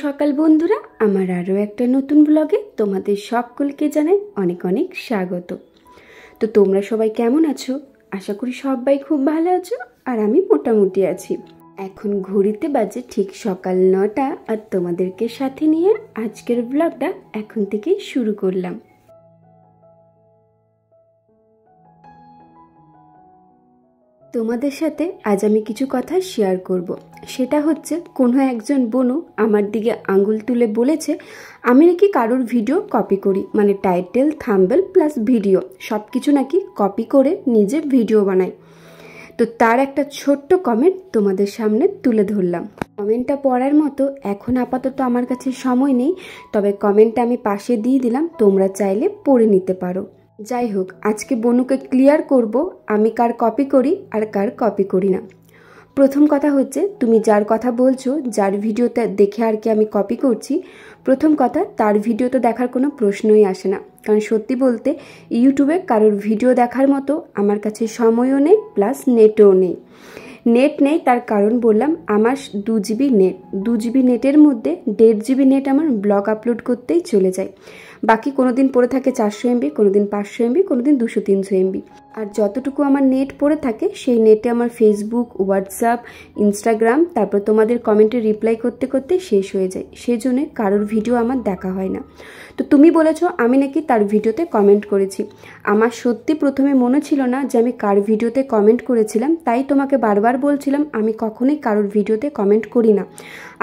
সকাল বন্ধুরা, আমার আরও একটা নতুন ব্লগে তোমাদের সকলকে জানাই অনেক অনেক স্বাগত। তো তোমরা সবাই কেমন আছো? আশা করি সবাই খুব ভালো আছো, আর আমি মোটামুটি আছি। এখন ঘড়িতে বাজে ঠিক সকাল 9টা, আর তোমাদেরকে সাথে নিয়ে আজকের ব্লগটা এখন থেকেই শুরু করলাম। তোমাদের সাথে আজ আমি কিছু কথা শেয়ার করব। সেটা হচ্ছে, কোনো একজন বোনু আমার দিকে আঙুল তুলে বলেছে আমি নাকি কারোর ভিডিও কপি করি, মানে টাইটেল, থাম্বনেল প্লাস ভিডিও সব কিছু নাকি কপি করে নিজে ভিডিও বানাই। তো তার একটা ছোট্ট কমেন্ট তোমাদের সামনে তুলে ধরলাম। কমেন্টটা পড়ার মতো এখন আপাতত আমার কাছে সময় নেই, তবে কমেন্টটা আমি পাশে দিয়ে দিলাম, তোমরা চাইলে পড়ে নিতে পারো। যাই হোক, আজকে বনুকে ক্লিয়ার করব আমি কার কপি করি আর কার কপি করি না। প্রথম কথা হচ্ছে, তুমি যার কথা বলছো, যার ভিডিওতে দেখে আর কি আমি কপি করছি, প্রথম কথা, তার ভিডিও তো দেখার কোনো প্রশ্নই আসে না। কারণ সত্যি বলতে ইউটিউবে কারোর ভিডিও দেখার মতো আমার কাছে সময়ও নেই, প্লাস নেটও নেই। নেট নেই তার কারণ বললাম, আমার 2 GB নেট, 2 GB নেটের মধ্যে 1.5 GB নেট আমার ব্লগ আপলোড করতেই চলে যায়। বাকি কোনো দিন পড়ে থাকে 400 MB, কোনো দিন 500 MB, কোনো দিন 200-300 MB। আর যতটুকু আমার নেট পড়ে থাকে সেই নেটে আমার ফেসবুক, হোয়াটসঅ্যাপ, ইনস্টাগ্রাম, তারপর তোমাদের কমেন্টে রিপ্লাই করতে করতে শেষ হয়ে যায়। সেই জন্য কারোর ভিডিও আমার দেখা হয় না। তো তুমি বলেছো আমি নাকি তার ভিডিওতে কমেন্ট করেছি। আমার সত্যি প্রথমে মনে ছিল না যে আমি কার ভিডিওতে কমেন্ট করেছিলাম, তাই তোমাকে বারবার বলছিলাম আমি কখনোই কারোর ভিডিওতে কমেন্ট করি না।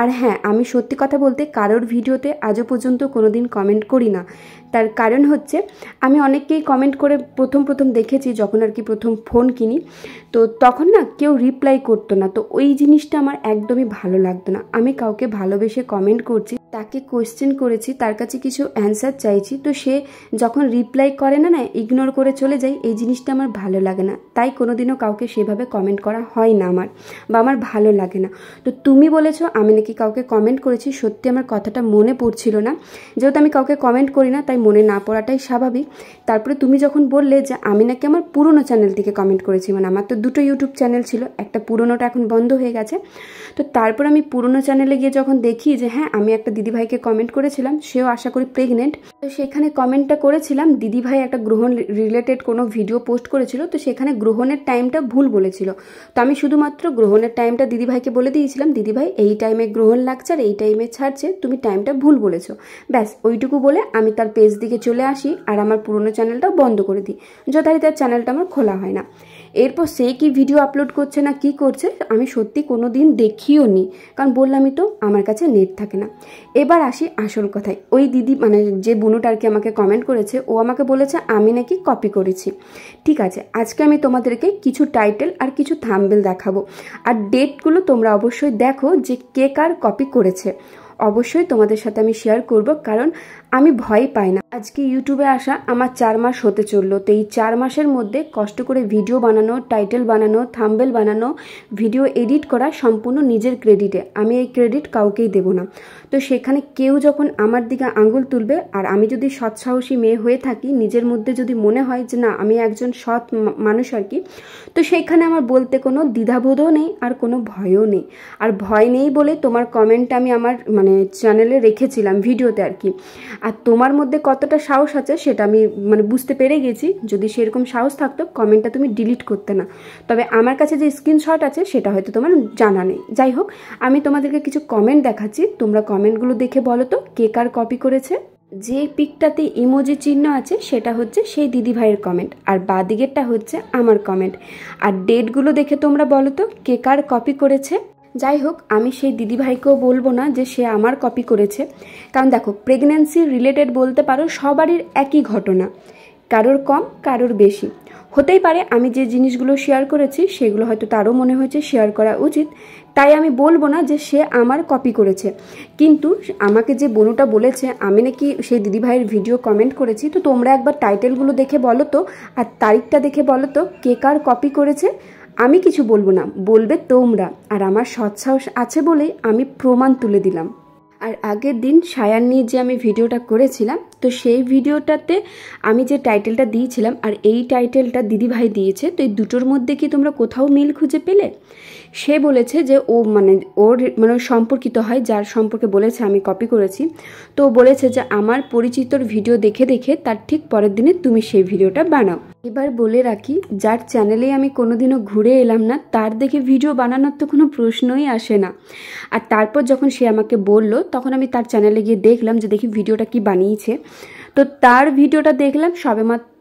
আর হ্যাঁ, আমি সত্যি কথা বলতে কারোর ভিডিওতে আজও পর্যন্ত কোনো দিন কমেন্ট করি না। তার কারণ হচ্ছে, আমি অনেককেই কমেন্ট করে প্রথম দেখেছি, যখন আর কি প্রথম ফোন কিনি, তো তখন না কেউ রিপ্লাই করতো না। তো ওই জিনিসটা আমার একদমই ভালো লাগতো না। আমি কাউকে ভালোবেসে কমেন্ট করছি, তাকে কোয়েশ্চেন করেছি, তার কাছে কিছু অ্যান্সার চাইছি, তো সে যখন রিপ্লাই করে না, ইগনোর করে চলে যায়, এই জিনিসটা আমার ভালো লাগে না। তাই কোনোদিনও কাউকে সেভাবে কমেন্ট করা হয় না আমার, বা আমার ভালো লাগে না। তো তুমি বলেছো আমি নাকি কাউকে কমেন্ট করেছি, সত্যি আমার কথাটা মনে পড়ছিল না। যেহেতু আমি কাউকে কমেন্ট করি না, তাই মনে না পড়াটাই স্বাভাবিক। তারপরে তুমি যখন বললে যে আমি নাকি আমার পুরনো চ্যানেল থেকে কমেন্ট করেছি, মানে আমার তো 2টো ইউটিউব চ্যানেল ছিল, একটা পুরনোটা এখন বন্ধ হয়ে গেছে। তো তারপর আমি পুরনো চ্যানেলে গিয়ে যখন দেখি যে হ্যাঁ, আমি একটা দিদিভাইকে কমেন্ট করেছিলাম, সেও আশা করি প্রেগনেন্ট। তো সেখানে কমেন্টটা করেছিলাম, দিদিভাই একটা গ্রহণ রিলেটেড কোনো ভিডিও পোস্ট করেছিল, তো সেখানে গ্রহণের টাইমটা ভুল বলেছিল। তো আমি শুধুমাত্র গ্রহণের টাইমটা দিদিভাইকে বলে দিয়েছিলাম, দিদিভাই এই টাইমে গ্রহণ লাগছে আর এই টাইমে ছাড়ছে, তুমি টাইমটা ভুল বলেছো। ব্যাস ওইটুকু বলে আমি তার পেজ দিকে চলে আসি, আর আমার পুরনো চ্যানেলটাও বন্ধ করে দিই। যথারীতি তার চ্যানেলটা আমার খোলা হয় না। এরপর সে কি ভিডিও আপলোড করছে না কি করছে আমি সত্যি কোনো দিন দেখিও নি, কারণ বললামই তো আমার কাছে নেট থাকে না। এবার আসি আসল কথায়। ওই দিদি, মানে যে বোনুটা আর কি আমাকে কমেন্ট করেছে, ও আমাকে বলেছে আমি নাকি কপি করেছি। ঠিক আছে, আজকে আমি তোমাদেরকে কিছু টাইটেল আর কিছু থাম্বনেল দেখাবো, আর ডেটগুলো তোমরা অবশ্যই দেখো যে কে কার কপি করেছে। অবশ্যই তোমাদের সাথে আমি শেয়ার করব, কারণ আমি ভয় পাই না। আজকে ইউটিউবে আসা আমার 4 মাস হতে চললো। তো এই 4 মাসের মধ্যে কষ্ট করে ভিডিও বানানো, টাইটেল বানানো, থাম্বনেল বানানো, ভিডিও এডিট করা সম্পূর্ণ নিজের ক্রেডিটে। আমি এই ক্রেডিট কাউকেই দেব না। তো সেখানে কেউ যখন আমার দিকে আঙুল তুলবে, আর আমি যদি সৎসাহসী মেয়ে হয়ে থাকি, নিজের মধ্যে যদি মনে হয় যে না আমি একজন সৎ মানুষ আর কি, তো সেইখানে আমার বলতে কোনো দ্বিধাবোধও নেই আর কোনো ভয়ও নেই। আর ভয় নেই বলে তোমার কমেন্টটা আমি আমার মানে চ্যানেলে রেখেছিলাম, ভিডিওতে আর কি। আর তোমার মধ্যে কতটা সাহস আছে সেটা আমি মানে বুঝতে পেরে গেছি। যদি সেরকম সাহস থাকতো কমেন্টটা তুমি ডিলিট করতে না। তবে আমার কাছে যে স্ক্রিনশট আছে সেটা হয়তো তোমার জানা নেই। যাই হোক, আমি তোমাদেরকে কিছু কমেন্ট দেখাচ্ছি, তোমরা কমেন্টগুলো দেখে বলো তো কে কার কপি করেছে। যে পিকটাতে ইমোজি চিহ্ন আছে সেটা হচ্ছে সেই দিদিভাইয়ের কমেন্ট, আর বাদিকেরটা হচ্ছে আমার কমেন্ট। আর ডেটগুলো দেখে তোমরা বলো তো কে কার কপি করেছে। যাই হোক, আমি সেই দিদিভাইকেও বলবো না যে সে আমার কপি করেছে, কারণ দেখো প্রেগন্যান্সি রিলেটেড বলতে পারো সবারই একই ঘটনা, কারোর কম কারোর বেশি হতেই পারে। আমি যে জিনিসগুলো শেয়ার করেছি সেগুলো হয়তো তারও মনে হয়েছে শেয়ার করা উচিত, তাই আমি বলবো না যে সে আমার কপি করেছে। কিন্তু আমাকে যে বোনুটা বলেছে আমি নাকি সেই দিদিভাইয়ের ভিডিও কমেন্ট করেছি, তো তোমরা একবার টাইটেলগুলো দেখে বলো তো, আর তারিখটা দেখে বলো তো কে কার কপি করেছে। আমি কিছু বলবো না, বলবে তোমরা। আর আমার সৎসাহস আছে বলেই আমি প্রমাণ তুলে দিলাম। আর আগের দিন সায়ান নিয়ে যে আমি ভিডিওটা করেছিলাম, তো সেই ভিডিওটাতে আমি যে টাইটেলটা দিয়েছিলাম আর এই টাইটেলটা দিদিভাই দিয়েছে, তো এই দুটোর মধ্যে কি তোমরা কোথাও মিল খুঁজে পেলে? সে বলেছে যে ও ওর সম্পর্কিত হয়, যার সম্পর্কে বলেছে আমি কপি করেছি। তো বলেছে যে আমার পরিচিতর ভিডিও দেখে দেখে তার ঠিক পরের দিনে তুমি সেই ভিডিওটা বানাও। এবার বলে রাখি, যার চ্যানেলে আমি কোনোদিনও ঘুরে এলাম না তার দেখে ভিডিও বানানোর তো কোনো প্রশ্নই আসে না। আর তারপর যখন সে আমাকে বলল তখন আমি তার চ্যানেলে গিয়ে দেখলাম যে দেখি ভিডিওটা কি বানিয়েছে। তো তার ভিডিওটা দেখলাম সবেমাত্র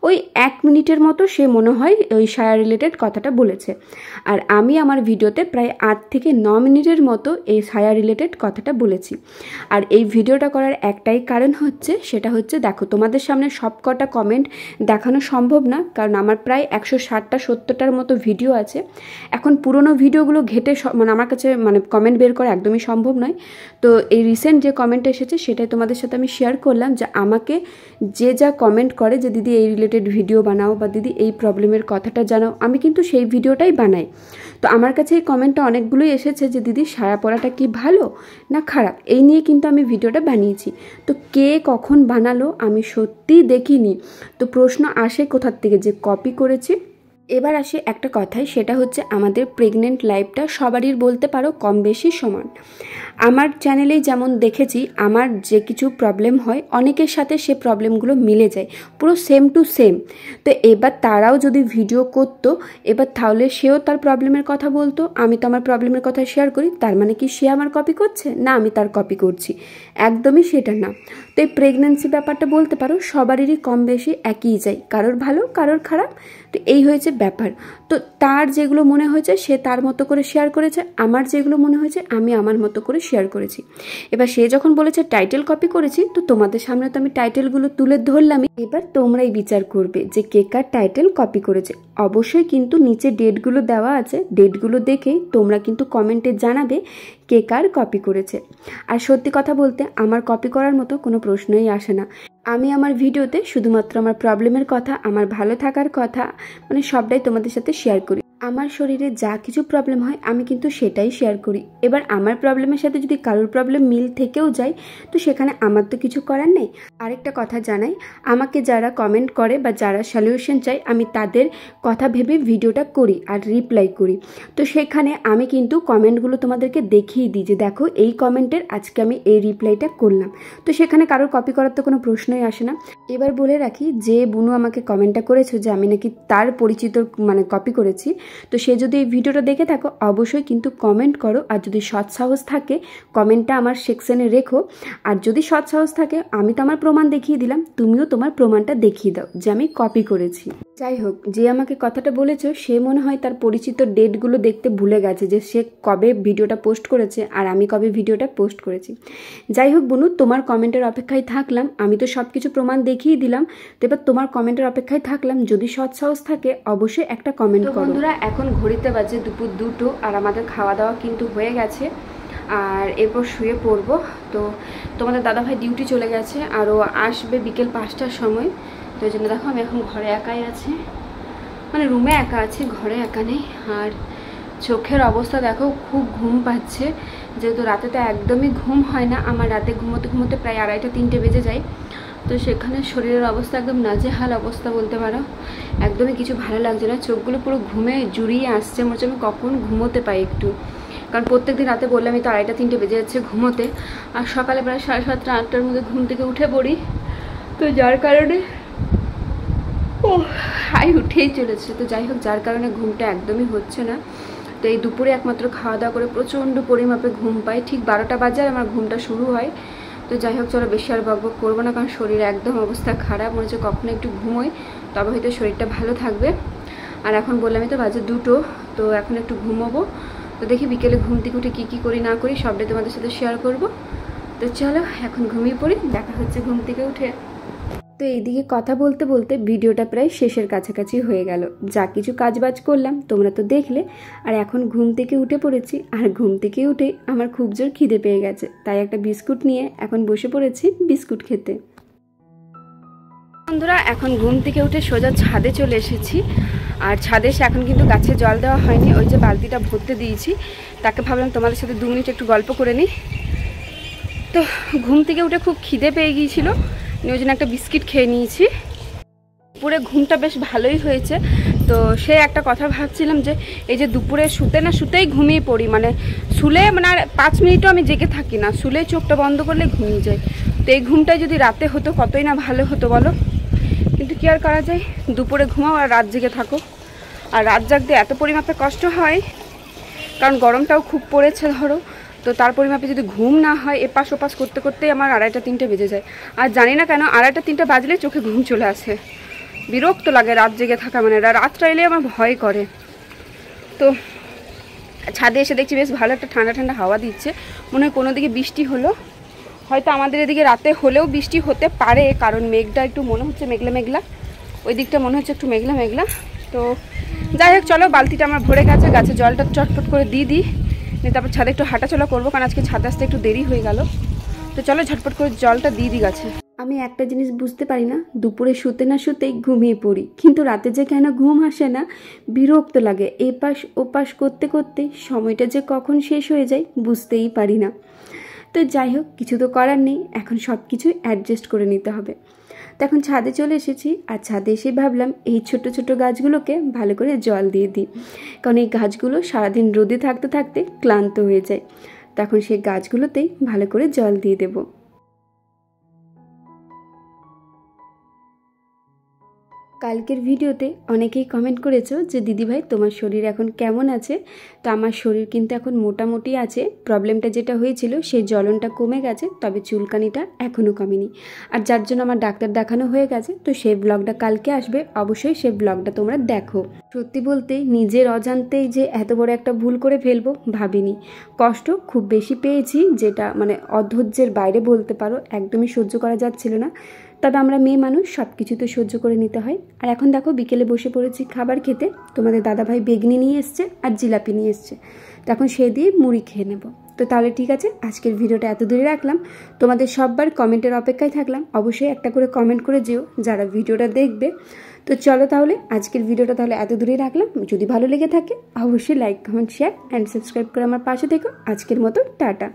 ওই 1 মিনিটের মতো সে মনে হয় ওই সায়া রিলেটেড কথাটা বলেছে। আর আমি আমার ভিডিওতে প্রায় 8 থেকে 9 মিনিটের মতো এই সায়া রিলেটেড কথাটা বলেছি। আর এই ভিডিওটা করার একটাই কারণ হচ্ছে, সেটা হচ্ছে দেখো তোমাদের সামনে সব কটা কমেন্ট দেখানো সম্ভব না, কারণ আমার প্রায় 160টা 70টার মতো ভিডিও আছে। এখন পুরনো ভিডিওগুলো ঘেটে আমার কাছে কমেন্ট বের করা একদমই সম্ভব নয়। তো এই রিসেন্ট যে কমেন্ট এসেছে সেটাই তোমাদের সাথে আমি শেয়ার করলাম, যে আমাকে যে যা কমেন্ট করে যে দিদি এই রিলেটেড ভিডিও বানাও বা দিদি এই প্রবলেমের কথাটা জানাও, আমি কিন্তু সেই ভিডিওটাই বানাই। তো আমার কাছে এই কমেন্টটা অনেকগুলোই এসেছে যে দিদি সায়া পরাটা কি ভালো না খারাপ, এই নিয়ে কিন্তু আমি ভিডিওটা বানিয়েছি। তো কে কখন বানালো আমি সত্যিই দেখিনি। তো প্রশ্ন আসে কোথার থেকে, যে কপি করেছি। এবার আসি একটা কথায়, সেটা হচ্ছে আমাদের প্রেগনেন্ট লাইফটা সবারই বলতে পারো কম বেশি সমান। আমার চ্যানেলেই যেমন দেখেছি আমার যে কিছু প্রবলেম হয় অনেকের সাথে সে প্রবলেমগুলো মিলে যায়, পুরো সেম টু সেম। তো এবার তারাও যদি ভিডিও করতো এবার তাহলে সেও তার প্রবলেমের কথা বলতো, আমি তো আমার প্রবলেমের কথা শেয়ার করি, তার মানে কি সে আমার কপি করছে? না, আমি তার কপি করছি, একদমই সেটা না। তো এই প্রেগনেন্সি ব্যাপারটা বলতে পারো সবারই কম বেশি একই যায়, কারোর ভালো কারোর খারাপ। তো এই হয়েছে ব্যাপার। তো তার যেগুলো মনে হয়েছে সে তার মতো করে শেয়ার করেছে, আমার যেগুলো মনে হয়েছে আমি আমার মতো করে শেয়ার করেছি। এবার সে যখন বলেছে টাইটেল কপি করেছি, তো তোমাদের সামনে তো আমি টাইটেলগুলো তুলে ধরলামই। এবার তোমরাই বিচার করবে যে কে কার টাইটেল কপি করেছে। অবশ্যই কিন্তু নিচে ডেটগুলো দেওয়া আছে, ডেটগুলো দেখেই তোমরা কিন্তু কমেন্টে জানাবে কে কার কপি করেছে। আর সত্যি কথা বলতে আমার কপি করার মতো কোনো প্রশ্নই আসে না। আমি আমার ভিডিওতে শুধুমাত্র আমার প্রবলেমের কথা, আমার ভালো থাকার কথা, সবটাই তোমাদের সাথে শেয়ার করি। আমার শরীরে যা কিছু প্রবলেম হয় আমি কিন্তু সেটাই শেয়ার করি। এবার আমার প্রবলেমের সাথে যদি কারোর প্রবলেম মিল থেকেও যায় তো সেখানে আমার তো কিছু করার নেই। আরেকটা কথা জানাই, আমাকে যারা কমেন্ট করে বা যারা সলিউশন চাই আমি তাদের কথা ভেবে ভিডিওটা করি আর রিপ্লাই করি। তো সেখানে আমি কিন্তু কমেন্টগুলো তোমাদেরকে দেখিয়ে দিই যে দেখো এই কমেন্টের আজকে আমি এই রিপ্লাইটা করলাম। তো সেখানে কারোর কপি করার তো কোনো প্রশ্নই আসে না। এবার বলে রাখি, যে বুনু আমাকে কমেন্টটা করেছো যে আমি নাকি তার পরিচিত কপি করেছি, তো সে যদি এই ভিডিওটা দেখে থাকো অবশ্যই কিন্তু কমেন্ট করো। আর যদি সৎ সাহস থাকে কমেন্টটা আমার সেকশনে রেখো। আর যদি সৎ সাহস থাকে আমি তো আমার প্রমাণ দেখিয়ে দিলাম, তুমিও তোমার প্রমাণটা দেখিয়ে দাও যে আমি কপি করেছি। যাই হোক, যে আমাকে কথাটা বলেছো সে মনে হয় তার পরিচিত ডেটগুলো দেখতে ভুলে গেছে, যে সে কবে ভিডিওটা পোস্ট করেছে আর আমি কবে ভিডিওটা পোস্ট করেছি। যাই হোক বুনু, তোমার কমেন্টের অপেক্ষায় থাকলাম। আমি তো সব কিছু প্রমাণ দেখিয়ে দিলাম, তো এবার তোমার কমেন্টের অপেক্ষায় থাকলাম। যদি সৎ সাহস থাকে অবশ্যই একটা কমেন্ট করো। বন্ধুরা, এখন ঘড়িতে বাজে দুপুর 2টো আর আমাদের খাওয়া দাওয়া কিন্তু হয়ে গেছে, আর এরপর শুয়ে পড়বো। তো তোমাদের দাদাভাই ডিউটি চলে গেছে আর ও আসবে বিকেল 5টার সময়। তো ওই জন্য দেখো আমি এখন ঘরে একাই আছি, রুমে একা আছি, ঘরে একা নেই। আর চোখের অবস্থা দেখো, খুব ঘুম পাচ্ছে, যেহেতু রাতে তো একদমই ঘুম হয় না আমার। রাতে ঘুমোতে ঘুমোতে প্রায় 2:30-3টে বেজে যায়। তো সেখানে শরীরের অবস্থা একদম নাজেহাল অবস্থা বলতে পারো, একদমই কিছু ভালো লাগছে না। চোখগুলো পুরো ঘুমে জুড়িয়ে আসছে, মনে হচ্ছে আমি কখন ঘুমোতে পাই একটু। কারণ প্রত্যেকদিন রাতে বললামই তো 2:30-3টে বেজে যাচ্ছে ঘুমোতে, আর সকালে প্রায় 7:30-8টার মধ্যে ঘুম থেকে উঠে পড়ি। তো যার কারণে হাই উঠেই চলেছে। তো যাই হোক, যার কারণে ঘুমটা একদমই হচ্ছে না। তো এই দুপুরে একমাত্র খাওয়া দাওয়া করে প্রচণ্ড পরিমাপে ঘুম পাই, ঠিক 12টা বাজে আর আমার ঘুমটা শুরু হয়। তো যাই হোক, চলো বেশি আর বকবক করবো না, কারণ শরীরে একদম অবস্থা খারাপ। মনে হচ্ছে কখনো একটু ঘুমোই তবে হয়তো শরীরটা ভালো থাকবে। আর এখন বললামই তো বাজে 2টো, তো এখন একটু ঘুমোবো। তো দেখি বিকেলে ঘুম থেকে উঠে কী করি না করি সবটাই তোমাদের সাথে শেয়ার করব। তো চলো এখন ঘুমিয়ে পড়ি, দেখা হচ্ছে ঘুম থেকে উঠে। তো এইদিকে কথা বলতে বলতে ভিডিওটা প্রায় শেষের কাছাকাছি হয়ে গেল। যা কিছু কাজবাজ করলাম তোমরা তো দেখলে। আর এখন ঘুম থেকে উঠে পড়েছি, আর ঘুম থেকে উঠে আমার খুব জোর খিদে পেয়ে গেছে, তাই একটা বিস্কুট নিয়ে এখন বসে পড়েছি বিস্কুট খেতে। বন্ধুরা, এখন ঘুম থেকে উঠে সোজা ছাদে চলে এসেছি। আর ছাদে এসে এখন কিন্তু গাছে জল দেওয়া হয়নি, ওই যে বালতিটা ভরতে দিয়েছি। তাকে ভাবলাম তোমাদের সাথে 2 মিনিট একটু গল্প করে নিই। তো ঘুম থেকে উঠে খুব খিদে পেয়ে গিয়েছিল, ওই জন্য একটা বিস্কিট খেয়ে নিয়েছি। পুরো ঘুমটা বেশ ভালোই হয়েছে। তো তো সে একটা কথা ভাবছিলাম যে এই যে দুপুরে শুতেই ঘুমিয়ে পড়ি, মানে শুলে মানে আর 5 মিনিটও আমি জেগে থাকি না, শুলে চোখটা বন্ধ করলে ঘুমিয়ে যাই। তো এই ঘুমটাই যদি রাতে হতো কতই না ভালো হতো বলো, কিন্তু কি আর করা যায়, দুপুরে ঘুমাও আর রাত জেগে থাকো। আর রাত জাগতে এত পরিমাপে কষ্ট হয়, কারণ গরমটাও খুব পড়েছে ধরো, তো তার পরিমাপে যদি ঘুম না হয় এপাশ ওপাশ করতে করতেই আমার 2:30-3টে বেজে যায়। আর জানি না কেন 2:30-3টে বাজলে চোখে ঘুম চলে আসে, বিরক্ত লাগে রাত জেগে থাকা, মানে রাতটা এলে আমার ভয় করে। তো ছাদে এসে দেখছি বেশ ভালো একটা ঠান্ডা ঠান্ডা হাওয়া দিচ্ছে, মনে হয় কোনো দিকে বৃষ্টি হলো, হয়তো আমাদের এদিকে রাতে হলেও বৃষ্টি হতে পারে, কারণ মেঘটা একটু মনে হচ্ছে মেঘলা মেঘলা, ওই দিকটা মনে হচ্ছে একটু মেঘলা মেঘলা। তো যাই হোক চলো, বালতিটা আমার ভরে গেছে, গাছে জলটা চটপট করে দিই, তারপর ছাদে একটু হাঁটাচলা করবো, কারণ আজকে ছাদে আসতে একটু দেরি হয়ে গেল। তো চলো ঝটপট করে জলটা দিই গাছে। আমি একটা জিনিস বুঝতে পারি না, দুপুরে শুতে না শুতেই ঘুমিয়ে পড়ি, কিন্তু রাতে যে কেন ঘুম আসে না, বিরক্ত লাগে, এপাশ ওপাশ করতে করতে সময়টা যে কখন শেষ হয়ে যায় বুঝতেই পারি না। তো যাই হোক, কিছু তো করার নেই, এখন সব কিছু অ্যাডজাস্ট করে নিতে হবে। তো এখন ছাদে চলে এসেছি, আর ছাদে এসে ভাবলাম এই ছোট ছোট গাছগুলোকে ভালো করে জল দিয়ে দিই, কারণ এই গাছগুলো সারাদিন রোদে থাকতে থাকতে ক্লান্ত হয়ে যায়। তখন সেই গাছগুলোতেই ভালো করে জল দিয়ে দেবো। কালকের ভিডিওতে অনেকেই কমেন্ট করেছো যে দিদিভাই তোমার শরীর এখন কেমন আছে। তো আমার শরীর কিন্তু এখন মোটামুটি আছে, প্রবলেমটা যেটা হয়েছিল সেই জ্বলনটা কমে গেছে, তবে চুলকানিটা এখনও কমেনি। আর যার জন্য আমার ডাক্তার দেখানো হয়ে গেছে, তো সেই ব্লগটা কালকে আসবে, অবশ্যই সেই ব্লগটা তোমরা দেখো। সত্যি বলতে নিজের অজান্তেই যে এত বড় একটা ভুল করে ফেলবো ভাবিনি। কষ্ট খুব বেশি পেয়েছি, যেটা মানে অধৈর্যের বাইরে বলতে পারো, একদমই সহ্য করা যাচ্ছিল না। তবে আমরা মেয়ে মানুষ, সব কিছু তো সহ্য করে নিতে হয়। আর এখন দেখো বিকেলে বসে পড়েছি খাবার খেতে, তোমাদের দাদাভাই বেগনি নিয়ে এসছে আর জিলাপি নিয়ে এসছে, তো এখন সে দিয়ে মুড়ি খেয়ে নেব। তো তাহলে ঠিক আছে, আজকের ভিডিওটা এত দূরে রাখলাম, তোমাদের সববার কমেন্টের অপেক্ষায় থাকলাম, অবশ্যই একটা করে কমেন্ট করে যেও যারা ভিডিওটা দেখবে। তো চলো তাহলে আজকের ভিডিওটা তাহলে এত দূরে রাখলাম, যদি ভালো লেগে থাকে অবশ্যই like comment share and subscribe করে আমার পাশে থেকো। আজকের মতো টাটা।